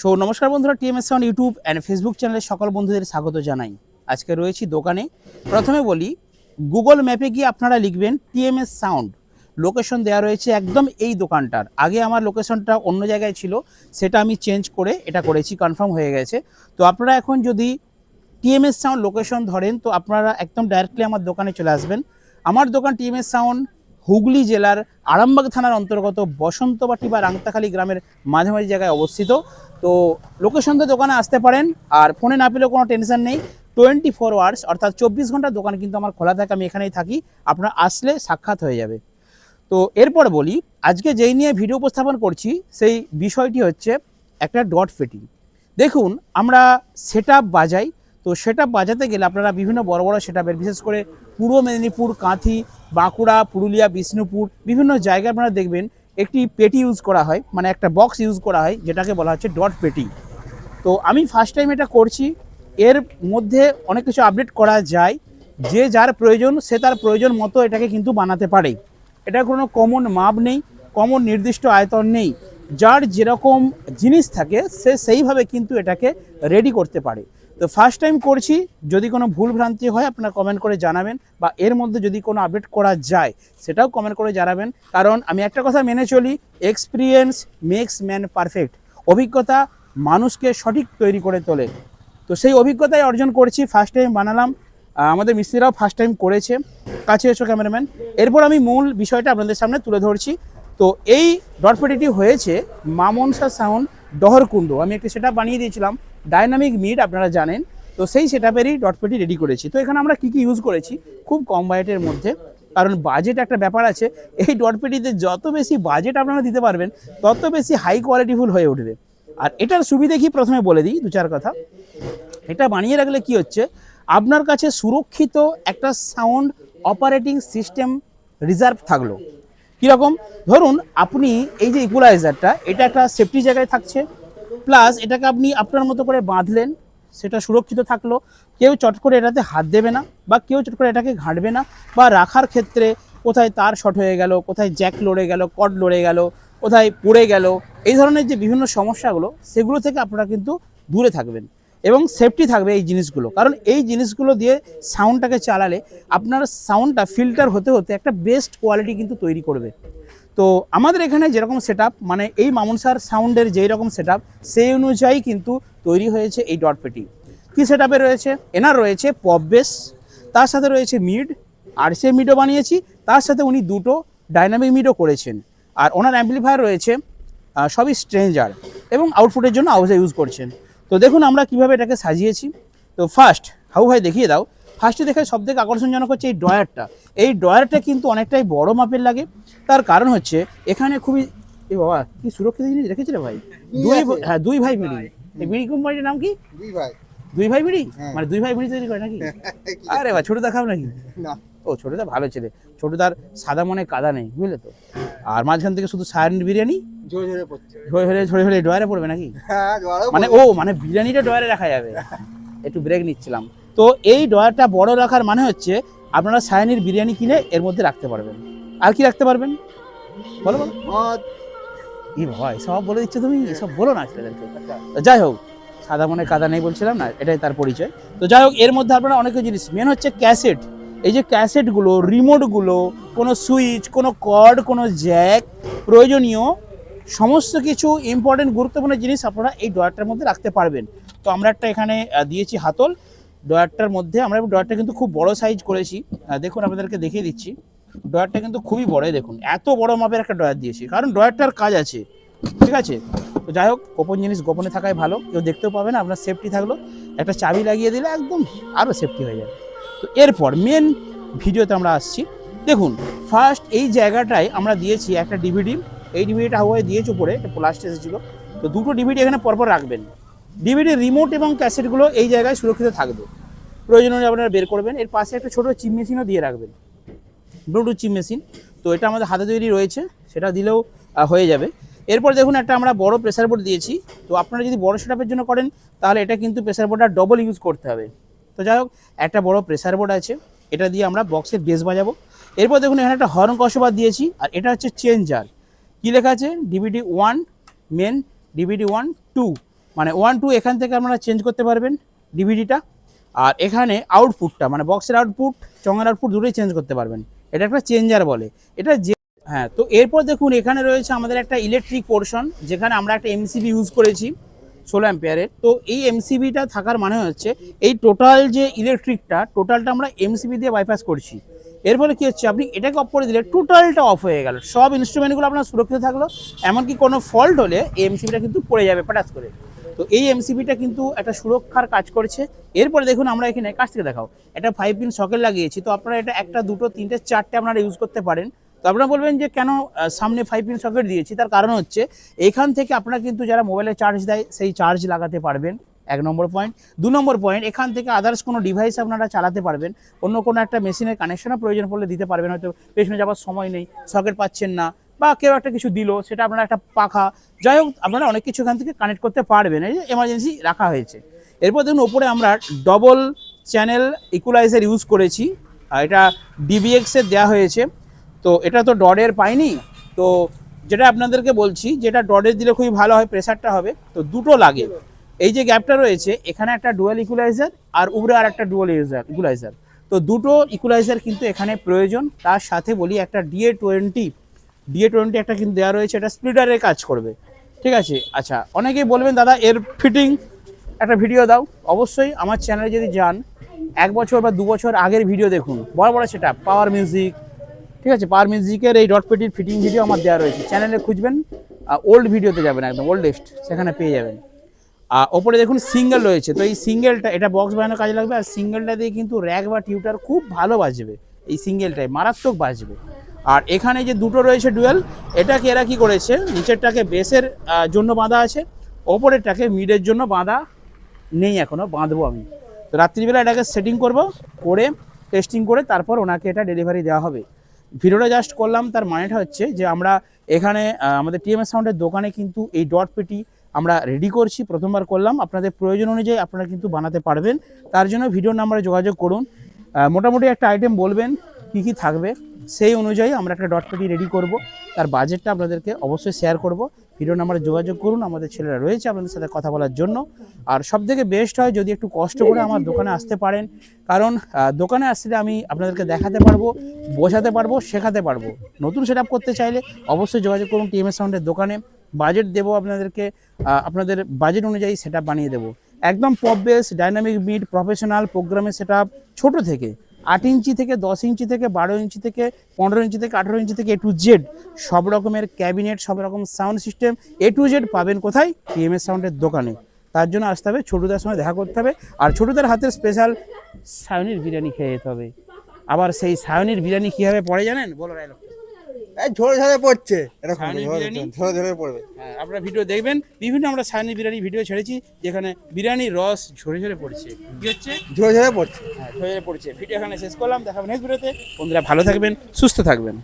So নমস্কার বন্ধুরা, TMS sound YouTube and Facebook চ্যানেলে সকল বন্ধুদের স্বাগত জানাই। আজকে রয়েছি দোকানে। প্রথমে বলি, গুগল ম্যাপে গিয়ে আপনারা লিখবেন টিএমএস সাউন্ড, লোকেশন দেওয়া রয়েছে একদম এই দোকানটার। আগে আমার লোকেশনটা অন্য জায়গায় ছিল, সেটা আমি চেঞ্জ করে এটা করেছি, কনফার্ম হয়ে গেছে। তো আপনারা এখন যদি টিএমএস সাউন্ড লোকেশন ধরেন তো আপনারা একদম ডাইরেক্টলি আমার দোকানে চলে আসবেন। আমার দোকান টিএমএস সাউন্ড হুগলি জেলার আরামবাগ থানার অন্তর্গত বসন্তবাটি বা রাংতাখালী গ্রামের মাঝামাঝি জায়গায় অবস্থিত। তো লোকেশন তো দোকানে আসতে পারেন, আর ফোনে না পেলেও কোনো টেনশন নেই। 24 আওয়ার্স অর্থাৎ 24 ঘন্টা দোকান কিন্তু আমার খোলা থাকে, আমি এখানেই থাকি। আপনারা আসলে সাক্ষাৎ হয়ে যাবে। তো এরপর বলি, আজকে যেই নিয়ে ভিডিও উপস্থাপন করছি সেই বিষয়টি হচ্ছে একটা ডট ফিটিং। দেখুন, আমরা সেটআপ বাজাই, তো সেটআপ বাজাতে গেলে আপনারা বিভিন্ন বড় বড় সেটআপের, বিশেষ করে পূর্ব মেদিনীপুর, কাঁথি, বাঁকুড়া, পুরুলিয়া, বিষ্ণুপুর বিভিন্ন জায়গায় আপনারা দেখবেন একটি পেটি ইউজ করা হয়, মানে একটা বক্স ইউজ করা হয় যেটাকে বলা হচ্ছে ডট পেটি। তো আমি ফার্স্ট টাইম এটা করছি। এর মধ্যে অনেক কিছু আপডেট করা যায়, যে যার প্রয়োজন সে তার প্রয়োজন মতো এটাকে কিন্তু বানাতে পারে। এটার কোনো কমন মাপ নেই, কমন নির্দিষ্ট আয়তন নেই। যার যেরকম জিনিস থাকে সে সেইভাবে কিন্তু এটাকে রেডি করতে পারে। তো ফার্স্ট টাইম করছি, যদি কোনো ভুল ভ্রান্তি হয় আপনারা কমেন্ট করে জানাবেন, বা এর মধ্যে যদি কোনো আপডেট করা যায় সেটাও কমেন্ট করে জানাবেন। কারণ আমি একটা কথা মেনে চলি, এক্সপিরিয়েন্স মেক্স ম্যান পারফেক্ট। অভিজ্ঞতা মানুষকে সঠিক তৈরি করে তোলে। তো সেই অভিজ্ঞতাই অর্জন করছি, ফার্স্ট টাইম বানালাম। আমাদের মিস্ত্রিরাও ফার্স্ট টাইম করেছে। কাছে এসো ক্যামেরাম্যান। এরপর আমি মূল বিষয়টা আপনাদের সামনে তুলে ধরছি। তো এই ডটপেটিটি হয়েছে মা মনসা সাউন্ড ডহরকুণ্ড। আমি একটি সেটআপ বানিয়ে দিয়েছিলাম, ডাইনামিক মিড আপনারা জানেন। তো সেই সেটআপেরই ডটপেটি রেডি করেছি। তো এখানে আমরা কী কী ইউজ করেছি, খুব কম বাজেটের মধ্যে, কারণ বাজেট একটা ব্যাপার আছে। এই ডটপেটিতে যত বেশি বাজেট আপনারা দিতে পারবেন তত বেশি হাই কোয়ালিটিফুল হয়ে উঠবে। আর এটার সুবিধে কি প্রথমে বলে দিই দু চার কথা। এটা বানিয়ে রাখলে কি হচ্ছে, আপনার কাছে সুরক্ষিত একটা সাউন্ড অপারেটিং সিস্টেম রিজার্ভ থাকলো। কীরকম, ধরুন আপনি এই যে ইকুয়ালাইজারটা, এটা একটা সেফটি জায়গায় থাকছে, প্লাস এটাকে আপনি আপনার মতো করে বাঁধলেন, সেটা সুরক্ষিত থাকলো। কেউ চট করে এটাতে হাত দেবে না, বা কেউ চট করে এটাকে ঘাঁটবে না, বা রাখার ক্ষেত্রে কোথায় তার শর্ট হয়ে গেল, কোথায় জ্যাক লড়ে গেল, কর্ড লড়ে গেল, কোথায় পড়ে গেল, এই ধরনের যে বিভিন্ন সমস্যাগুলো সেগুলো থেকে আপনারা কিন্তু দূরে থাকবেন এবং সেফটি থাকবে এই জিনিসগুলো। কারণ এই জিনিসগুলো দিয়ে সাউন্ডটাকে চালালে আপনার সাউন্ডটা ফিল্টার হতে হতে একটা বেস্ট কোয়ালিটি কিন্তু তৈরি করবে। তো আমাদের এখানে যেরকম সেটআপ, মানে এই মামুনসার সাউন্ডের যেই রকম সেটআপ, সেই অনুযায়ী কিন্তু তৈরি হয়েছে এই ডটপেটি। কী সেটআপে রয়েছে, এনার রয়েছে পপ বেস, তার সাথে রয়েছে মিড, আর সে মিডও বানিয়েছি, তার সাথে উনি দুটো ডাইনামিক মিডও করেছেন। আর ওনার অ্যাম্পলিফায়ার রয়েছে সবই স্ট্রেঞ্জার, এবং আউটপুটের জন্য আউজা ইউজ করছেন। তো দেখুন আমরা কিভাবে এটাকে সাজিয়েছি। তো ফার্স্ট হাউ ভাই দেখিয়ে দাও। ফার্স্টে দেখে সবথেকে আকর্ষণজনক হচ্ছে এই ড্রয়ারটা। এই ড্রয়ারটা কিন্তু অনেকটাই বড় মাপের লাগে। তার কারণ হচ্ছে এখানে খুবই, এই বাবা কি সুরক্ষিত জিনিস রেখেছিল ভাই। দুই ভাই বিড়ি। এই বিড়ি কোম্পানিটার নাম কি? দুই ভাই বিড়ি। মানে দুই ভাই বিড়ি তৈরি করে নাকি? আরে ভাই, ছোটদা খাও নাকি? ও ছোটদা ভালো ছেলে, ছোটদার সাদা মনে কাদা নেই, বুঝলে তো। আর মাঝখান থেকে শুধু সায়ন বিরিয়ানি ঝরে ঝরে ড্রয়ারে পড়বে নাকি? মানে ও মানে বিরিয়ানিটা ড্রয়ারে রাখা যাবে। একটু ব্রেক নিচ্ছিলাম। তো এই ড্রয়ারটা বড় রাখার মানে হচ্ছে আপনারা সায়নির বিরিয়ানি কিনে এর মধ্যে রাখতে পারবেন। আর কি রাখতে পারবেন বলো বলো। এই ভাই সব বলে দিচ্ছ তুমি, এসব বলো না ছেলেদেরকে। যাই হোক, সাদা মনে কাদা নেই বলছিলাম না, এটাই তার পরিচয়। তো যাই হোক, এর মধ্যে আপনারা অনেক জিনিস, মেন হচ্ছে ক্যাসেট। এই যে ক্যাসেটগুলো, রিমোটগুলো, কোনো সুইচ, কোনো কর্ড, কোনো জ্যাক, প্রয়োজনীয় সমস্ত কিছু ইম্পর্টেন্ট গুরুত্বপূর্ণ জিনিস আপনারা এই ড্রয়ারটার মধ্যে রাখতে পারবেন। তো আমরা একটা এখানে দিয়েছি হাতল ড্রয়ারটার মধ্যে। আমরা ড্রয়ারটা কিন্তু খুব বড় সাইজ করেছি, দেখুন আপনাদেরকে দেখিয়ে দিচ্ছি। ড্রয়ারটা কিন্তু খুবই বড়, দেখুন এত বড় মাপের একটা ড্রয়ার দিয়েছি, কারণ ড্রয়ারটার কাজ আছে, ঠিক আছে। তো যাই হোক, গোপন জিনিস গোপনে থাকাই ভালো, কেউ দেখতেও পাবে না, আপনার সেফটি থাকলো। একটা চাবি লাগিয়ে দিলে একদম আরও সেফটি হয়ে যাবে। তো এরপর মেন ভিডিওতে আমরা আসছি। দেখুন ফার্স্ট এই জায়গাটায় আমরা দিয়েছি একটা ডিভিডি। এই ডিভিডিটা হাওয়ায় দিয়েছে উপরে, একটা প্লাস্টিক এসেছিলো। তো দুটো ডিভিডি এখানে পরপর রাখবেন। ডিভিডি রিমোট এবং ক্যাসেটগুলো এই জায়গায় সুরক্ষিত থাকবে, প্রয়োজন হলে আপনারা বের করবেন। এর পাশে একটা ছোটো চিপ মেশিনও দিয়ে রাখবেন, ব্লুটুথ চিপ মেশিন। তো এটা আমাদের হাতে তৈরি রয়েছে, সেটা দিলেও হয়ে যাবে। এরপর দেখুন একটা আমরা বড় প্রেসার বোর্ড দিয়েছি। তো আপনারা যদি বড় সেটআপের জন্য করেন তাহলে এটা কিন্তু প্রেসার বোর্ডটা ডবল ইউজ করতে হবে। তো যাই হোক, একটা বড় প্রেসার বোর্ড আছে, এটা দিয়ে আমরা বক্সের বেস বাজাবো। এরপর দেখুন এখানে একটা হর্ন কসবা দিয়েছি, আর এটা হচ্ছে চেঞ্জার। কী লেখা আছে? DVD 1 main, DVD 1 2। মানে 1-2 এখান থেকে আপনারা চেঞ্জ করতে পারবেন ডিভিডিটা। আর এখানে আউটপুটটা মানে বক্সের আউটপুট, চঙের আউটপুট দুটোই চেঞ্জ করতে পারবেন। এটা একটা চেঞ্জার বলে এটা যে। হ্যাঁ, তো এরপর দেখুন এখানে রয়েছে আমাদের একটা ইলেকট্রিক পোর্শন, যেখানে আমরা একটা এমসিবি ইউজ করেছি 16 অ্যাম্পিয়ারের। তো এই এমসিবিটা থাকার মানে হচ্ছে এই টোটাল যে ইলেকট্রিকটা টোটালটা আমরা এমসিবি দিয়ে বাইপাস করছি। এর ফলে কী হচ্ছে, আপনি এটাকে অফ করে দিলে টোটালটা অফ হয়ে গেল, সব ইনস্ট্রুমেন্টগুলো আপনার সুরক্ষিত থাকলো। এমনকি কোনো ফল্ট হলে এই এমসিবিটা কিন্তু পড়ে যাবে পাটাস করে। তো এই এমসিবিটা কিন্তু একটা সুরক্ষার কাজ করছে। এরপরে দেখুন আমরা এখানে কাছ থেকে দেখাও একটা 5 পিন সকেট লাগিয়েছি। তো আপনারা এটা একটা, দুটো, তিনটে, চারটে আপনারা ইউজ করতে পারেন। তো আপনারা বলবেন যে কেন সামনে 5 পিন সকেট দিয়েছি, তার কারণ হচ্ছে এখান থেকে আপনারা কিন্তু যারা মোবাইলে চার্জ দেয় সেই চার্জ লাগাতে পারবেন, 1 নম্বর পয়েন্ট। 2 নম্বর পয়েন্ট, এখান থেকে আদার্স কোনো ডিভাইস আপনারা চালাতে পারবেন, অন্য কোনো একটা মেশিনের কানেকশনও প্রয়োজন পড়লে দিতে পারবেন। হয়তো পেছনে যাওয়ার সময় নেই, সকেট পাচ্ছেন না, বা কেউ একটা কিছু দিল, সেটা আপনারা একটা পাখা, যাই হোক আপনারা অনেক কিছু এখান থেকে কানেক্ট করতে পারবেন। এই যে এমার্জেন্সি রাখা হয়েছে। এরপর দেখুন ওপরে আমরা ডবল চ্যানেল ইকুয়ালাইজার ইউজ করেছি, এটা ডিবিএক্সের দেওয়া হয়েছে। তো এটা তো ডডের পাইনি, তো যেটা আপনাদেরকে বলছি যেটা ডডের দিলে খুবই ভালো হয়, প্রেসারটা হবে। তো দুটো লাগে, এই যে গ্যাপটা রয়েছে এখানে একটা ডুয়াল ইকুয়ালাইজার আর উপরে আর একটা ডুয়াল ইকুয়ালাইজার। তো দুটো ইকুয়ালাইজার কিন্তু এখানে প্রয়োজন। তার সাথে বলি একটা DA20 একটা কিন্তু দেওয়া রয়েছে, এটা স্প্লিটারের কাজ করবে, ঠিক আছে। আচ্ছা, অনেকেই বলবেন দাদা এর ফিটিং একটা ভিডিও দাও। অবশ্যই আমার চ্যানেলে যদি যান 1 বছর বা 2 বছর আগের ভিডিও দেখুন, বড় বড় সেটা পাওয়ার মিউজিক, ঠিক আছে, পাওয়ার মিউজিকের এই ডট পেটির ফিটিং ভিডিও আমার দেওয়া রয়েছে, চ্যানেলে খুঁজবেন, ওল্ড ভিডিওতে যাবেন, একদম ওল্ডেস্ট, সেখানে পেয়ে যাবেন। ওপরে দেখুন সিঙ্গেল রয়েছে। তো এই সিঙ্গেলটা এটা বক্স বানানোর কাজে লাগবে, আর সিঙ্গেলটা দিয়ে কিন্তু র্যাক বা টিউটার খুব ভালো বাজবে, এই সিঙ্গেলটাই মারাত্মক বাজবে। আর এখানে যে দুটো রয়েছে ডুয়েল, এটাকে এরা কী করেছে, নিচেরটাকে বেসের জন্য বাঁধা আছে, ওপরেরটাকে মিডের জন্য বাঁধা নেই, এখনও বাঁধবো আমি। তো রাত্রিবেলা এটাকে সেটিং করে টেস্টিং করে তারপর ওনাকে এটা ডেলিভারি দেওয়া হবে। ভিডিওটা জাস্ট করলাম, তার মানেটা হচ্ছে যে আমরা এখানে আমাদের টিএমএস সাউন্ডের দোকানে কিন্তু এই ডট পেটি আমরা রেডি করছি, প্রথমবার করলাম। আপনাদের প্রয়োজন অনুযায়ী আপনারা কিন্তু বানাতে পারবেন, তার জন্য ভিডিওর নাম্বারে যোগাযোগ করুন। মোটামুটি একটা আইটেম বলবেন কী কী থাকবে, সেই অনুযায়ী আমরা একটা ডট পেটি রেডি করব। তার বাজেটটা আপনাদেরকে অবশ্যই শেয়ার করব। ভিডিও নাম্বারে যোগাযোগ করুন, আমাদের ছেলেরা রয়েছে আপনাদের সাথে কথা বলার জন্য। আর সবথেকে বেস্ট হয় যদি একটু কষ্ট করে আমার দোকানে আসতে পারেন, কারণ দোকানে আসলে আমি আপনাদেরকে দেখাতে পারবো, বোঝাতে পারবো, শেখাতে পারবো। নতুন সেট আপ করতে চাইলে অবশ্যই যোগাযোগ করুন টিএমএস সাউন্ডের দোকানে। বাজেট দেবো আপনাদেরকে, আপনাদের বাজেট অনুযায়ী সেট আপ বানিয়ে দেবো। একদম pop bass, dynamic beat, professional প্রোগ্রামের সেট আপ, ছোটো থেকে 8 ইঞ্চি থেকে 10 ইঞ্চি থেকে 12 ইঞ্চি থেকে 15 ইঞ্চি থেকে 18 ইঞ্চি থেকে A to Z সব রকমের ক্যাবিনেট, সব রকম sound system A to Z পাবেন কোথায়? টিএমএস সাউন্ডের দোকানে। তার জন্য আসতে হবে, ছোটুদার সঙ্গে দেখা করতে হবে, আর ছোটুদার হাতের স্পেশাল সায়নির বিরিয়ানি খেয়ে যেতে হবে। আবার সেই সায়নির বিরিয়ানি কীভাবে পড়ে জানেন? বলো ডায়লগ। ঝরে ঝরে পড়ছে, সায়নির বিরিয়ানি ঝরে ঝরে পড়বে। হ্যাঁ, আপনারা ভিডিও দেখবেন, বিভিন্ন আমরা সায়নির বিরিয়ানি ভিডিও ছেড়েছি যেখানে বিরিয়ানির রস ঝরে ঝরে পড়ছে। কি হচ্ছে? ঝরে ঝরে পড়ছে। হ্যাঁ, ঝরে ঝরে পড়ছে। ভিডিও এখানে শেষ করলাম, দেখাবেন নেক্সট ভিডিওতে। বন্ধুরা ভালো থাকবেন, সুস্থ থাকবেন।